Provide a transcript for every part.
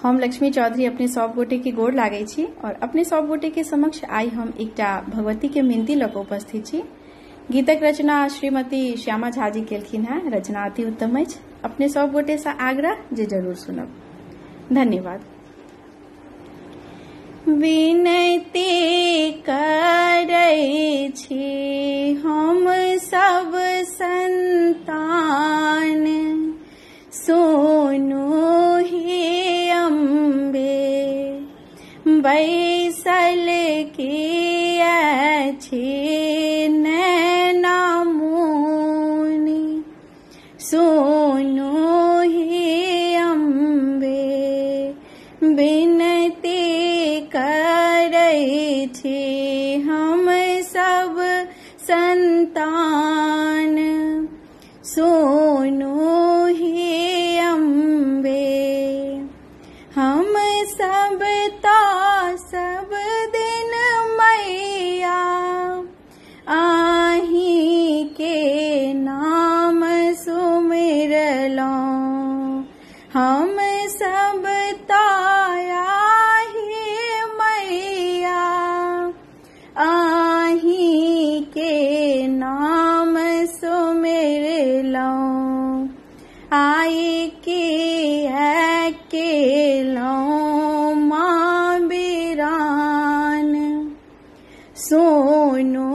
हम लक्ष्मी चौधरी अपने सब गोटे के गोड़ लागे छी और अपने सब गोटे के समक्ष आई हम एकटा भगवती के मिनती लऽ कऽ उपस्थित छी। गीतक रचना श्रीमती श्यामा झा जी केलखिन है। रचना अति उत्तम अछि। अपने सब गोटे से आग्रह जे जरूर सुनब। धन्यवाद। विनती करै छी हम सब संतान, सुनु हे अम्बे बैसल किया छी नैना मुनि, सुनु हे अम्बे विनती करै छी हम सब संतान, सुनु हे अम्बे हम सब सब दिन मैया आही के नाम सुमिरलौं। हम सब ताया ही मैया आही के नाम सुमिरलौं। आई के लौं माँ बिरान, सुनु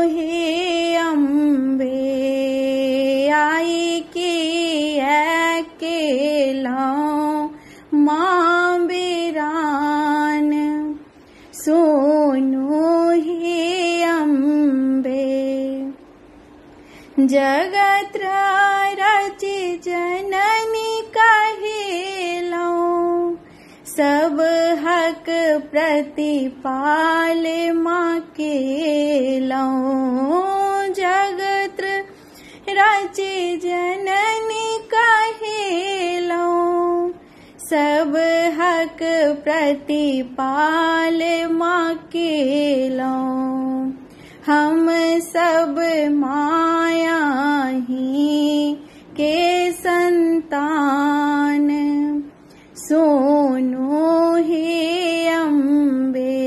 हे अम्बे आई के लौं माँ बिरान, सुनु हे अम्बे जगत रचि जननी कहिलौं, सब हक प्रतिपाल माँ केलौं। जगत रचि जननी कहिलौं, सब हक प्रतिपाल माँ केलौं। हम सब माया ही के संतान, सुनु हे अम्बे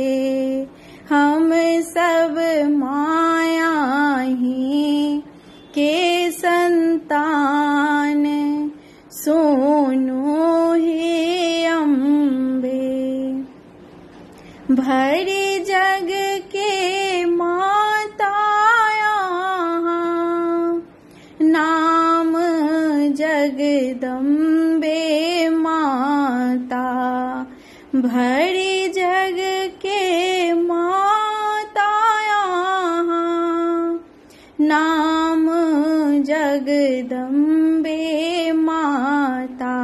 हम सब माया ही के संतान, सुनु हे अम्बे भरी जग के माता नाम जगदम्बे माता, भरी जग के माता नाम जगदम्बे माता।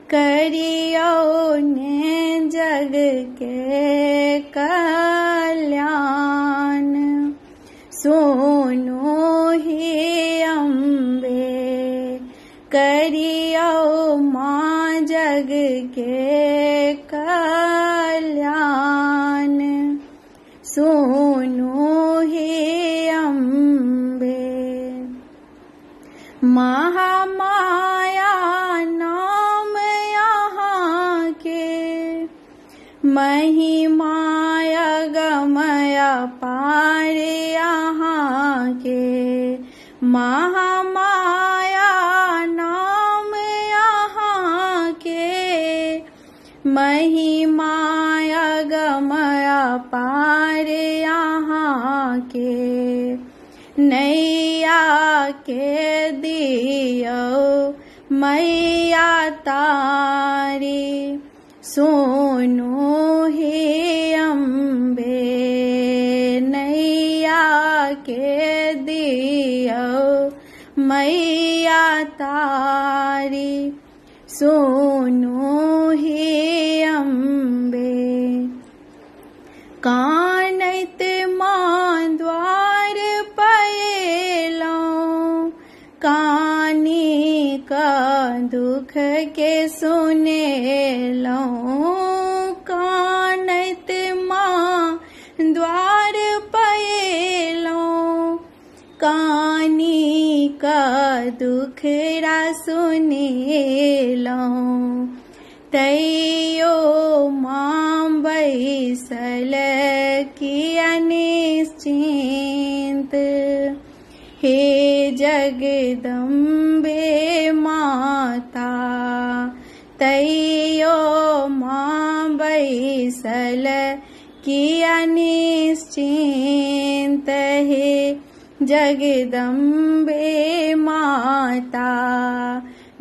करियो ने जग के कल्याण, सुनु हे अम्बे करियो माँ जग के कल्याण, सुनु हे अम्बे महामाया नाम यहाँ के, महिमाया गमया पार यहाँ के। महामाया नाम यहाँ के, महिमाया गमया पार यहाँ के। नैया के दियो मैया तारी, सुनु हे अम्बे नैया के दियो मैया तारी, सुनु हे अम्बे कानैत माँ द्वार पएलौं, कानी का दुख के सुनेलौं। कानैत माँ द्वार पएलौं, कानी का दुखरा सुनेलौं। तैयो मां बैसल किया निश्चिंत। हे जगदम्बे माता तैयो मां बैसल किया निश्चिंत। हे जगदम्बे माता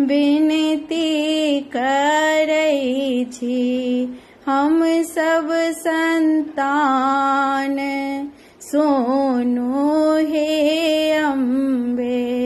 विनती करै छी हम सब संतान, सोनो हे अम्बे।